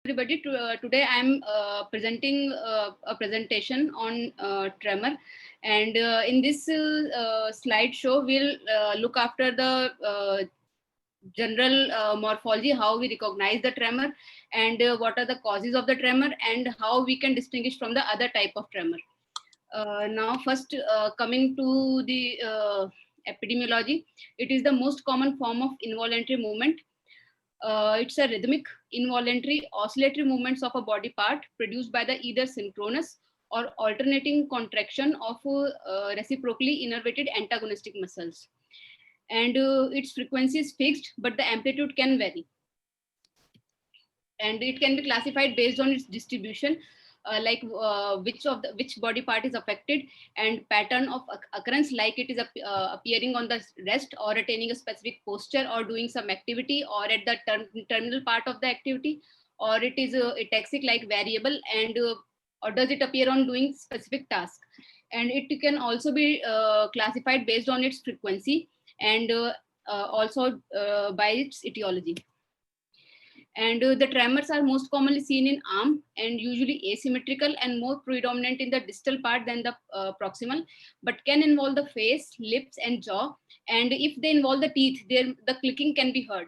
everybody. Today I'm presenting a presentation on tremor, and in this slideshow, we'll look after the general morphology, how we recognize the tremor, and what are the causes of the tremor, and how we can distinguish from the other type of tremor. Now, first coming to the epidemiology, it is the most common form of involuntary movement. It's a rhythmic, involuntary, oscillatory movements of a body part produced by the either synchronous or alternating contraction of reciprocally innervated antagonistic muscles. And its frequency is fixed, but the amplitude can vary. And it can be classified based on its distribution, which body part is affected, and pattern of occurrence, like it is appearing on the rest or attaining a specific posture or doing some activity, or at the terminal part of the activity, or it is ataxic, like variable, and or does it appear on doing specific task. And it can also be classified based on its frequency, and also by its etiology. And the tremors are most commonly seen in arm, and usually asymmetrical and more predominant in the distal part than the proximal, but can involve the face, lips, and jaw. And if they involve the teeth, the clicking can be heard.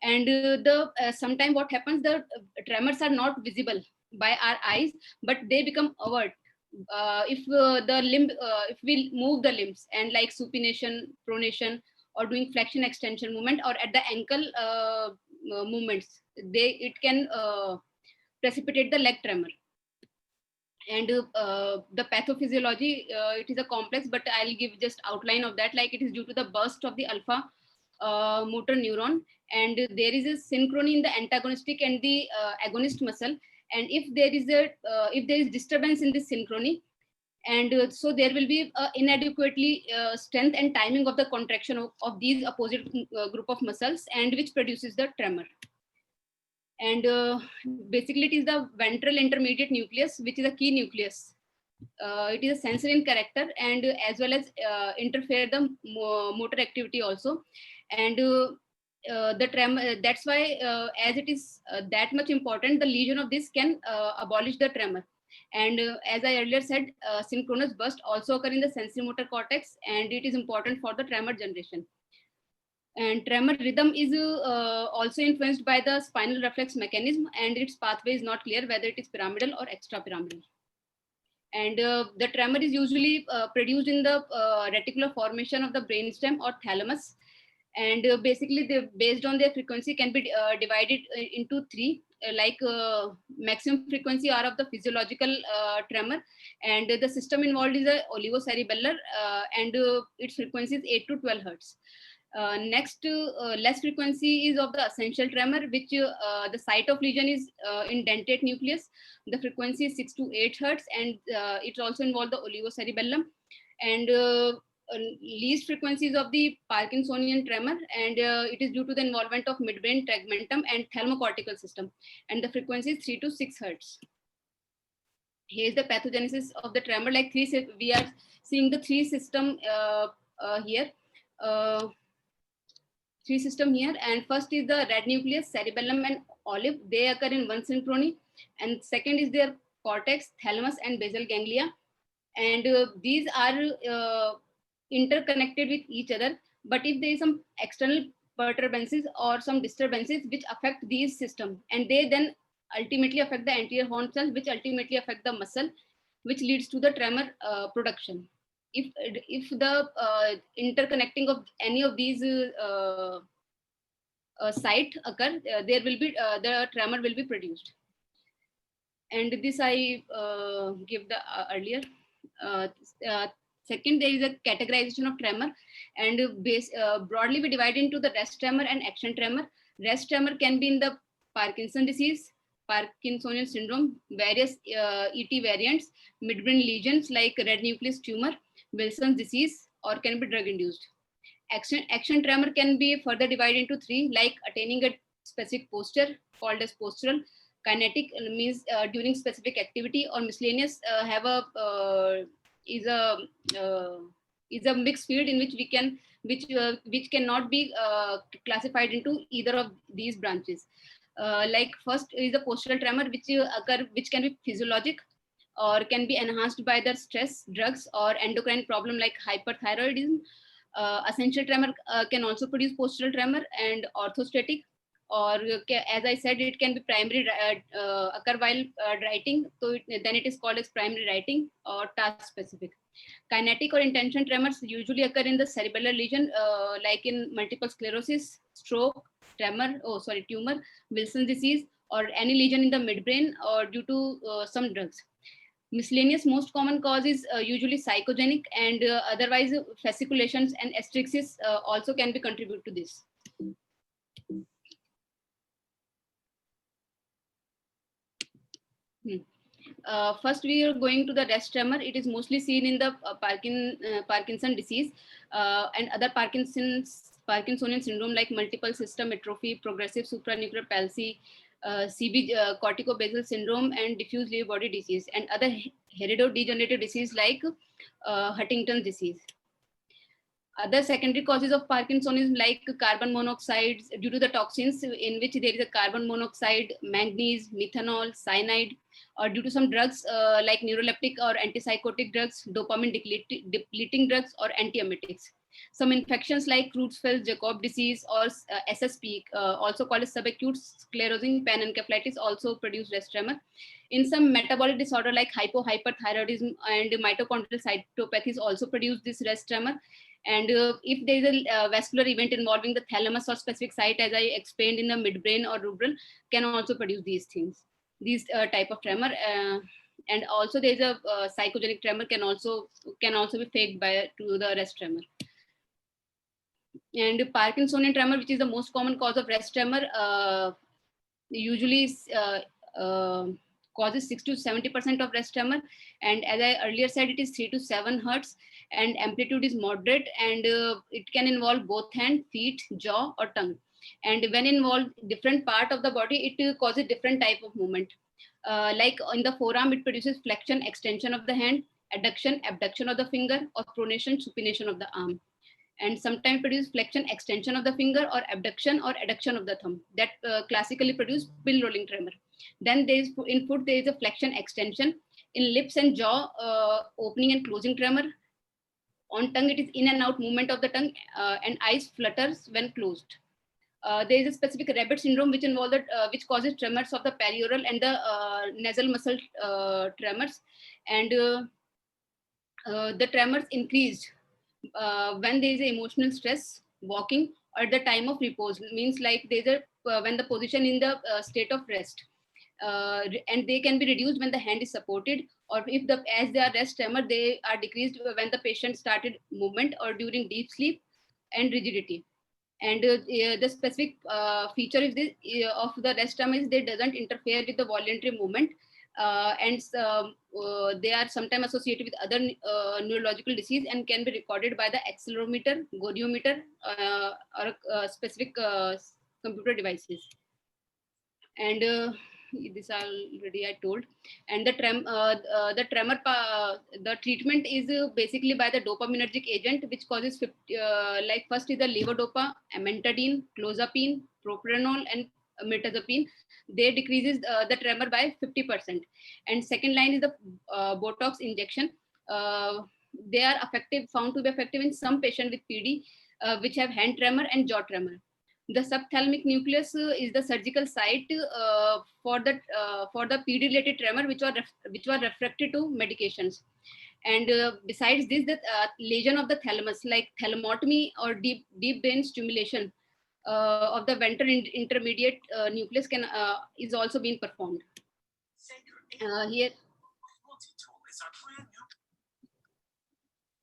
And sometimes what happens, the tremors are not visible by our eyes, but they become overt. If we move the limbs, and like supination, pronation, or doing flexion extension movement, or at the ankle movements, it can precipitate the leg tremor. And the pathophysiology, it is a complex, but I'll give just outline of that. Like, it is due to the burst of the alpha motor neuron, and there is a synchrony in the antagonistic and the agonist muscle. And if there is disturbance in this synchrony, and so there will be inadequately strength and timing of the contraction of these opposite group of muscles, and which produces the tremor. And basically, it is the ventral intermediate nucleus, which is a key nucleus. It is a sensory in character, and as well as interfere the motor activity also. And the tremor, that's why as it is that much important, the lesion of this can abolish the tremor. And as I earlier said, synchronous burst also occur in the sensory motor cortex, and it is important for the tremor generation. And tremor rhythm is also influenced by the spinal reflex mechanism, and its pathway is not clear whether it is pyramidal or extrapyramidal. And the tremor is usually produced in the reticular formation of the brainstem or thalamus. And basically, based on their frequency, can be divided into three, maximum frequency are of the physiological tremor, and the system involved is a olivocerebellar, and its frequency is 8 to 12 hertz. Next, less frequency is of the essential tremor, which the site of lesion is in dentate nucleus. The frequency is 6 to 8 hertz, and it also involves the olivocerebellum. And least frequencies of the Parkinsonian tremor, and it is due to the involvement of midbrain tegmentum and thalamocortical system, and the frequency is 3 to 6 hertz. Here is the pathogenesis of the tremor. Like we are seeing the three system here. Three system here, and first is the red nucleus, cerebellum, and olive. They occur in one synchrony. And second is their cortex, thalamus, and basal ganglia. And these are interconnected with each other, but if there is some external perturbances or some disturbances which affect these systems, and they then ultimately affect the anterior horn cells, which ultimately affect the muscle, which leads to the tremor production. If the interconnecting of any of these site occur, there will be the tremor will be produced. And this I give the earlier. Second, there is a categorization of tremor, and broadly we divide into the rest tremor and action tremor. Rest tremor can be in the Parkinson disease, Parkinsonian syndrome, various ET variants, midbrain lesions like red nucleus tumor, Wilson's disease, or can be drug induced. Action tremor can be further divided into three, like attaining a specific posture called as postural. Kinetic means during specific activity, or miscellaneous is a mixed field in which which cannot be classified into either of these branches. Like first is the postural tremor, which can be physiologic or can be enhanced by the stress, drugs, or endocrine problem like hyperthyroidism. Essential tremor can also produce postural tremor, and orthostatic, or as I said, it can be primary occur while writing. So then it is called as primary writing or task specific. Kinetic or intention tremors usually occur in the cerebellar lesion, like in multiple sclerosis, stroke, tumor, Wilson's disease, or any lesion in the midbrain or due to some drugs. Miscellaneous most common cause is usually psychogenic, and otherwise fasciculations and asterixis also can be contribute to this. First, we are going to the rest tremor. It is mostly seen in the Parkinson disease and other Parkinsonian syndrome like multiple system atrophy, progressive supranuclear palsy, CB corticobasal syndrome, and diffuse Lewy body disease, and other heredodegenerative disease like Huntington's disease. Other secondary causes of Parkinsonism like carbon monoxide due to the toxins in which there is a carbon monoxide, manganese, methanol, cyanide, or due to some drugs like neuroleptic or antipsychotic drugs, dopamine depleting drugs, or antiemetics. Some infections like Creutzfeldt-Jakob disease or SSP, also called as subacute sclerosing panencephalitis, also produce rest tremor. In some metabolic disorder like hypothyroidism and mitochondrial cytopathies also produce this rest tremor. And if there is a vascular event involving the thalamus or specific site, as I explained in the midbrain or rubral, can also produce these things, these type of tremor. And also there is a psychogenic tremor can also be faked to the rest tremor. And Parkinsonian tremor, which is the most common cause of rest tremor, usually causes 60 to 70% of rest tremor. And as I earlier said, it is 3 to 7 hertz, and amplitude is moderate, and it can involve both hand, feet, jaw, or tongue. And when involved different part of the body, it causes different type of movement. Like in the forearm, it produces flexion, extension of the hand, adduction, abduction of the finger, or pronation, supination of the arm. And sometimes produce flexion, extension of the finger, or abduction or adduction of the thumb. That classically produce pill rolling tremor. Then there is in foot, there is a flexion, extension. In lips and jaw, opening and closing tremor. On tongue, it is in and out movement of the tongue, and eyes flutters when closed. There is a specific rabbit syndrome which which causes tremors of the perioral and the nasal muscle tremors, and the tremors increased when there is emotional stress, walking, or at the time of repose. Means like there's a when the position in the state of rest, and they can be reduced when the hand is supported, or if as they are rest tremor, they are decreased when the patient started movement or during deep sleep and rigidity. And the specific feature is this of the rest tremor is they doesn't interfere with the voluntary movement, and they are sometimes associated with other neurological disease and can be recorded by the accelerometer, goniometer, or specific computer devices. And this already I told. And the tremor, the treatment is basically by the dopaminergic agent, which causes like first is the levodopa, amantadine, clozapine, propranolol, and mirtazapine. They decreases the tremor by 50%. And second line is the Botox injection. They are found to be effective in some patients with PD, which have hand tremor and jaw tremor. The subthalamic nucleus is the surgical site for the PD related tremor, which were refractory to medications. And besides this, the lesion of the thalamus, like thalamotomy or deep brain stimulation of the ventral intermediate nucleus is also being performed. Here,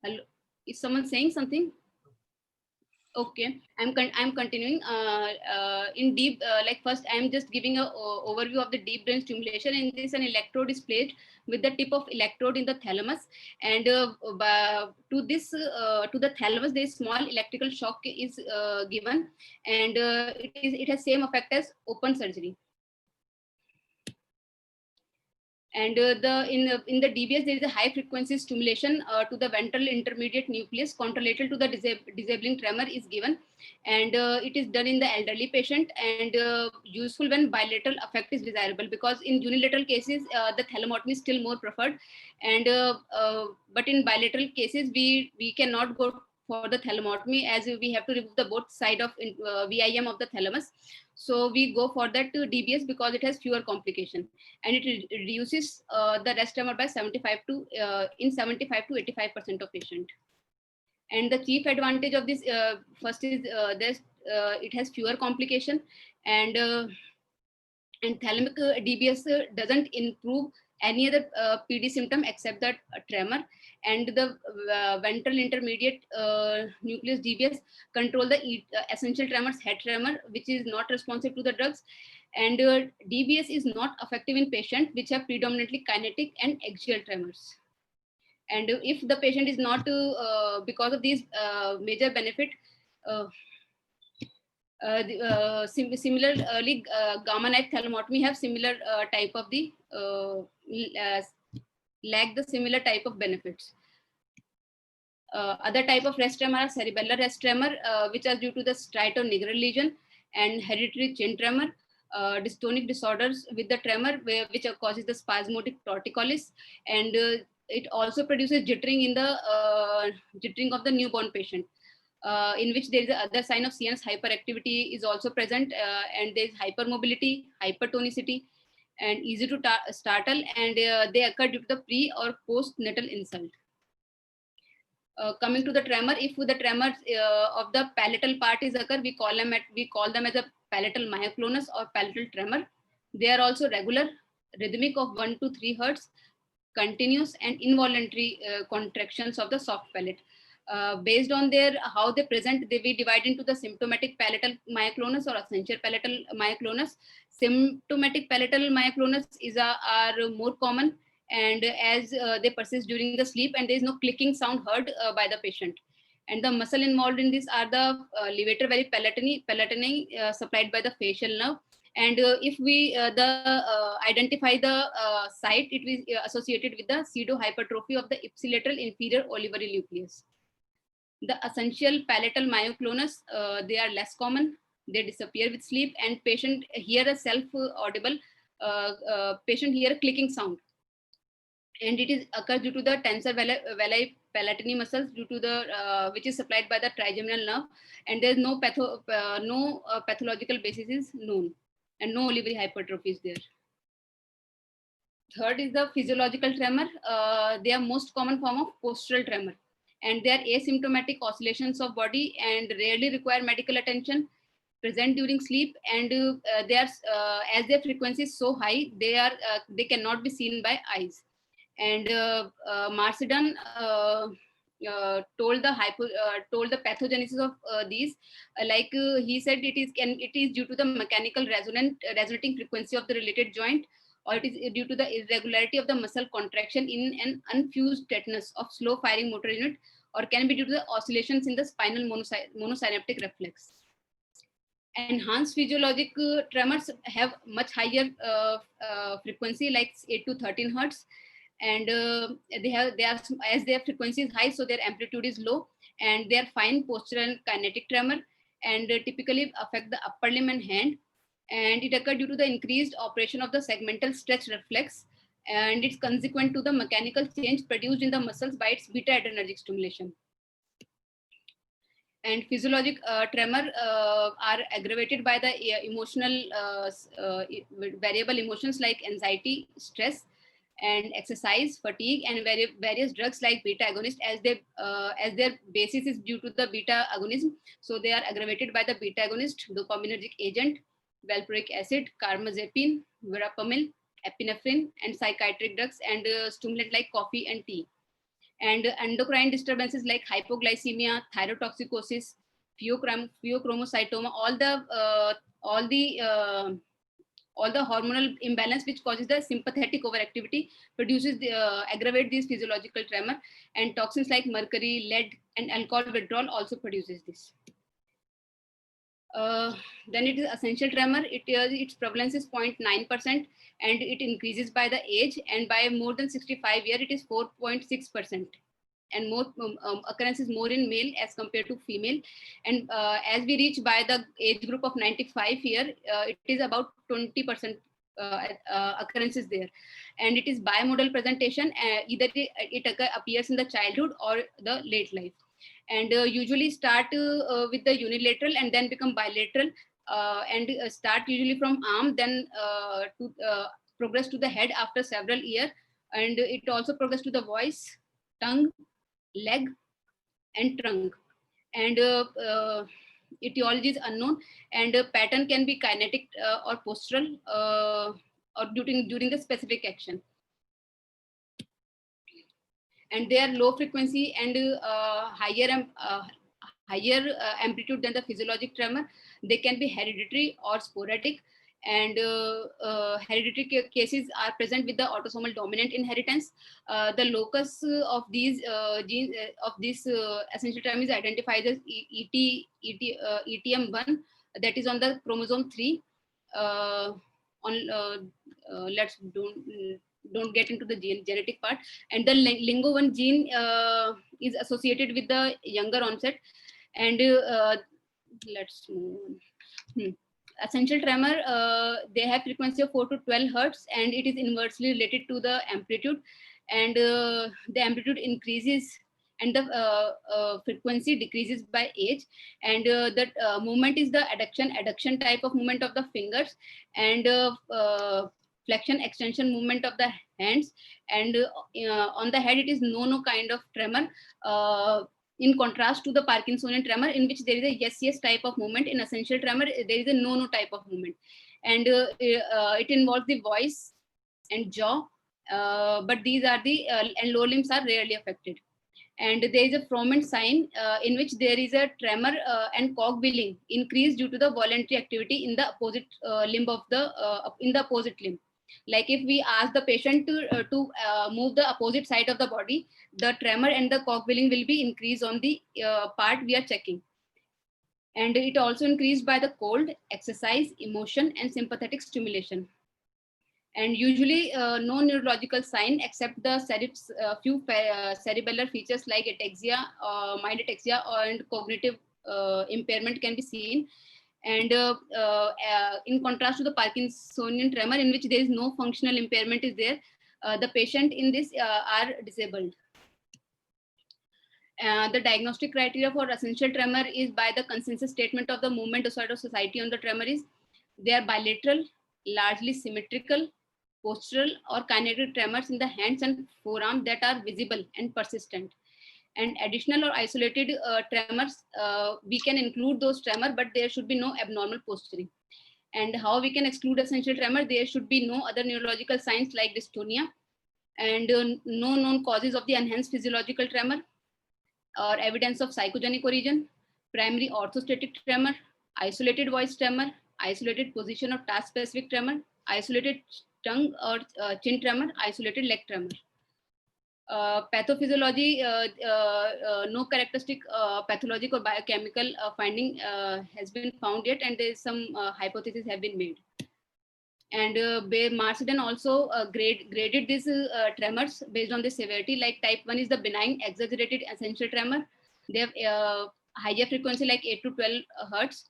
hello, is someone saying something? Okay, I'm continuing. In deep, like first, I'm just giving a overview of the deep brain stimulation. In this, an electrode is placed with the tip of electrode in the thalamus, and to the thalamus, there is small electrical shock is given, and it has same effect as open surgery. And in the DBS, there is a high frequency stimulation to the ventral intermediate nucleus contralateral to the disabling tremor is given, and it is done in the elderly patient, and useful when bilateral effect is desirable, because in unilateral cases the thalamotomy is still more preferred, and but in bilateral cases we cannot go for the thalamotomy, as we have to remove the both side of VIM of the thalamus. So we go for that DBS because it has fewer complication, and it reduces the rest tremor by 75 to in 75 to 85% of patient. And the chief advantage of this first is this it has fewer complication, and thalamic DBS doesn't improve any other PD symptom except that tremor, and the ventral intermediate nucleus DBS control the essential tremors, head tremor, which is not responsive to the drugs, and DBS is not effective in patients which have predominantly kinetic and axial tremors. And if the patient is not because of these major benefit, uh, similarly, gamma knife thalamotomy have similar type of the lack the similar type of benefits. Other type of rest tremor are cerebellar rest tremor, which are due to the striatonigral lesion, and hereditary chin tremor, dystonic disorders with the tremor, which causes the spasmodic torticollis, and it also produces jittering of the newborn patient. In which there is other sign of CNS hyperactivity is also present, and there is hypermobility, hypertonicity, and easy to startle, and they occur due to the pre or postnatal insult. Coming to the tremor, if the tremors of the palatal part is occur, we call them as a palatal myoclonus or palatal tremor. They are also regular, rhythmic of 1 to 3 hertz, continuous and involuntary contractions of the soft palate. Based on their how they present, they be divided into the symptomatic palatal myoclonus or essential palatal myoclonus. Symptomatic palatal myoclonus are more common, and as they persist during the sleep, and there is no clicking sound heard by the patient. And the muscle involved in this are the levator veli palatini supplied by the facial nerve. And if we identify the site, it is associated with the pseudohypertrophy of the ipsilateral inferior olivary nucleus. The essential palatal myoclonus, they are less common. They disappear with sleep, and patient hear a self-audible, patient hear a clicking sound. And it is occurs due to the tensor veli palatini muscles, due to the which is supplied by the trigeminal nerve, and there is no pathological basis is known, and no olivary hypertrophy is there. Third is the physiological tremor. They are most common form of postural tremor, and they are asymptomatic oscillations of body and rarely require medical attention, present during sleep, and they are as their frequency is so high, they cannot be seen by eyes. And Marsden told the pathogenesis of these, he said it is due to the mechanical resonating frequency of the related joint, or it is due to the irregularity of the muscle contraction in an unfused tetanus of slow firing motor unit, or can be due to the oscillations in the spinal monosynaptic reflex. Enhanced physiologic tremors have much higher frequency, like 8 to 13 hertz, and they are as their frequency is high, so their amplitude is low, and they are fine postural and kinetic tremor, and typically affect the upper limb and hand, and it occurs due to the increased operation of the segmental stretch reflex, and it's consequent to the mechanical change produced in the muscles by its beta adrenergic stimulation. And physiologic tremor are aggravated by the emotional variable emotions like anxiety, stress, and exercise, fatigue, and various drugs like beta agonist, as their basis is due to the beta agonism. So they are aggravated by the beta agonist, dopaminergic agent, valproic acid, carbamazepine, verapamil, epinephrine, and psychiatric drugs, and stimulant like coffee and tea. And endocrine disturbances like hypoglycemia, thyrotoxicosis, pheochromocytoma, all the hormonal imbalance which causes the sympathetic overactivity produces aggravate these physiological tremor, and toxins like mercury, lead, and alcohol withdrawal also produces this. Then it is essential tremor. Its prevalence is 0.9% and it increases by the age, and by more than 65 years it is 4.6%. And more occurrence is more in male as compared to female. And as we reach by the age group of 95 year, it is about 20% occurrences there. And it is bimodal presentation. Either it appears in the childhood or the late life, and usually start with the unilateral and then become bilateral, and start usually from arm, then to progress to the head after several years. And it also progress to the voice, tongue, leg, and trunk. And etiology is unknown, and pattern can be kinetic or postural, or during the specific action. And they are low frequency and higher amplitude than the physiologic tremor. They can be hereditary or sporadic, and hereditary cases are present with the autosomal dominant inheritance. The locus of these genes of this essential tremor is identified as ETM1, that is on the chromosome 3. Let's don't get into the genetic part. And the lingo1 gene is associated with the younger onset. And let's move on. Essential tremor, they have frequency of 4 to 12 hertz, and it is inversely related to the amplitude. And the amplitude increases and the frequency decreases by age. And that movement is the adduction type of movement of the fingers, and flexion extension movement of the hands. And on the head it is no kind of tremor, in contrast to the Parkinsonian tremor, in which there is a yes type of movement. In essential tremor there is a no type of movement. And it involves the voice and jaw, but these are the and lower limbs are rarely affected. And there is a Froment sign, in which there is a tremor and cogwheeling increase due to the voluntary activity in the opposite limb of the in the opposite limb. Like if we ask the patient to move the opposite side of the body, the tremor and the cogwheeling will be increased on the part we are checking. And it also increased by the cold, exercise, emotion, and sympathetic stimulation. And usually no neurological sign except the few cerebellar features like ataxia, mild ataxia, and cognitive impairment can be seen. And in contrast to the Parkinsonian tremor, in which there is no functional impairment is there, the patient in this are disabled. The diagnostic criteria for essential tremor is by the consensus statement of the Movement Disorder Society on the tremor is they are bilateral, largely symmetrical, postural or kinetic tremors in the hands and forearm that are visible and persistent. And additional or isolated tremors, we can include those tremors, but there should be no abnormal posturing. And how we can exclude essential tremor? There should be no other neurological signs like dystonia, and no known causes of the enhanced physiological tremor, or evidence of psychogenic origin, primary orthostatic tremor, isolated voice tremor, isolated position of task-specific tremor, isolated tongue or chin tremor, isolated leg tremor. Pathophysiology, no characteristic pathologic or biochemical finding has been found yet, and there is some hypotheses have been made. And Marsden also graded these tremors based on the severity. Like type 1 is the benign exaggerated essential tremor. They have higher frequency like 8 to 12 hertz.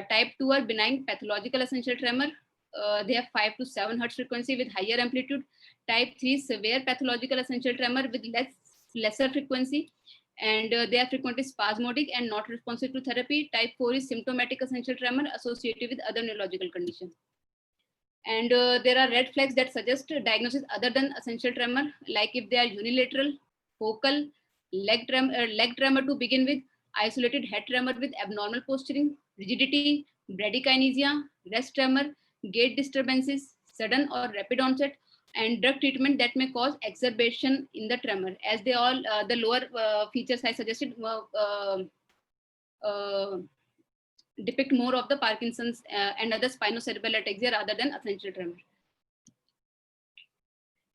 Type 2 are benign pathological essential tremor. They have 5 to 7 hertz frequency with higher amplitude. Type 3 severe pathological essential tremor with lesser frequency, and they are frequently spasmodic and not responsive to therapy. Type 4 is symptomatic essential tremor associated with other neurological conditions. And there are red flags that suggest diagnosis other than essential tremor, like if they are unilateral, focal, leg tremor to begin with, isolated head tremor with abnormal posturing, rigidity, bradykinesia, rest tremor, gait disturbances, sudden or rapid onset, and drug treatment that may cause exacerbation in the tremor. As they all, the lower features I suggested depict more of the Parkinson's and other spinocerebellar ataxia rather than essential tremor.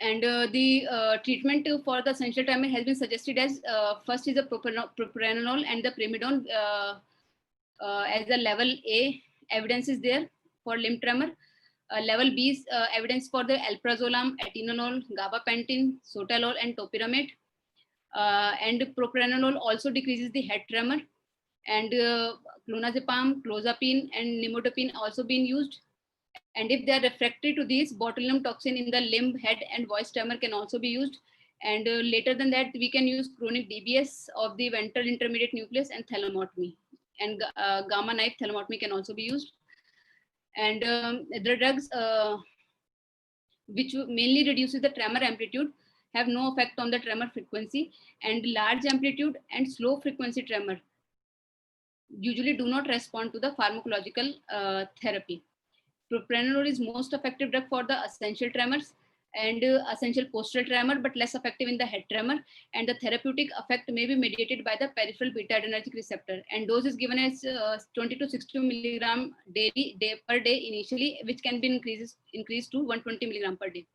And the treatment for the essential tremor has been suggested as first is the propranolol and the primidone as a level A evidence is there for limb tremor. Level B is evidence for the alprazolam, atenolol, gabapentin, sotalol, and topiramate. And propranolol also decreases the head tremor. And clonazepam, clozapine, and nimodipine also being used. And if they are refractory to these, botulinum toxin in the limb, head, and voice tremor can also be used. And later than that, we can use chronic DBS of the ventral intermediate nucleus and thalamotomy. And gamma knife thalamotomy can also be used. And the drugs which mainly reduces the tremor amplitude have no effect on the tremor frequency, and large amplitude and slow frequency tremor usually do not respond to the pharmacological therapy. Propranolol is most effective drug for the essential tremors and essential postural tremor, but less effective in the head tremor. And the therapeutic effect may be mediated by the peripheral beta adrenergic receptor. And dose is given as 20 to 60 milligram daily, day per day initially, which can be increased to 120 milligram per day.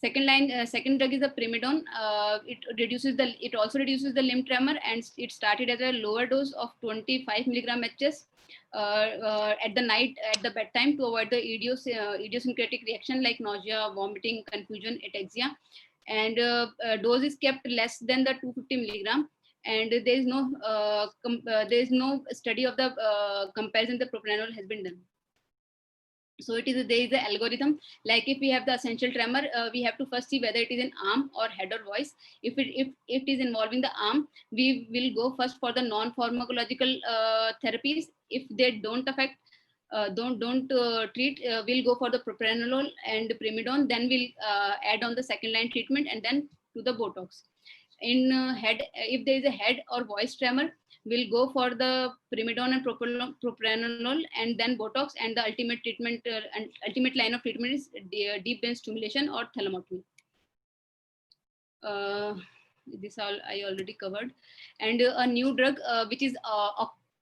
Second drug is the primidone. It also reduces the limb tremor, and it started at a lower dose of 25 milligram HS at the bedtime to avoid the idiosyncratic reaction like nausea, vomiting, confusion, ataxia. And dose is kept less than the 250 milligram. And there is no study of the comparison the propranolol has been done. So there is an algorithm. Like if we have the essential tremor, we have to first see whether it is in arm or head or voice. If it is involving the arm, we will go first for the non-pharmacological therapies. If they don't affect, don't treat, we'll go for the propranolol and primidone. Then we'll add on the second line treatment, and then to the Botox. In head, if there is a head or voice tremor, we'll go for the primidone and propranolol, and then Botox, and the ultimate treatment and ultimate line of treatment is deep brain stimulation or thalamotomy. This all I already covered. And a new drug which is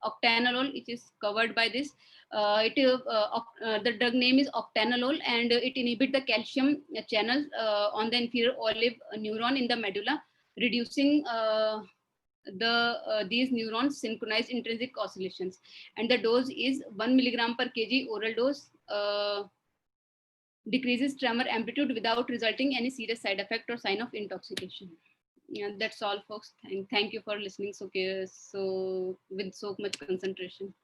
octanolol, which is covered by this. The drug name is octanolol, and it inhibits the calcium channel on the inferior olive neuron in the medulla, reducing these neurons synchronized intrinsic oscillations. And the dose is 1 milligram per kg oral dose. Decreases tremor amplitude without resulting any serious side effect or sign of intoxication. Yeah, that's all, folks. Thank you for listening so with so much concentration.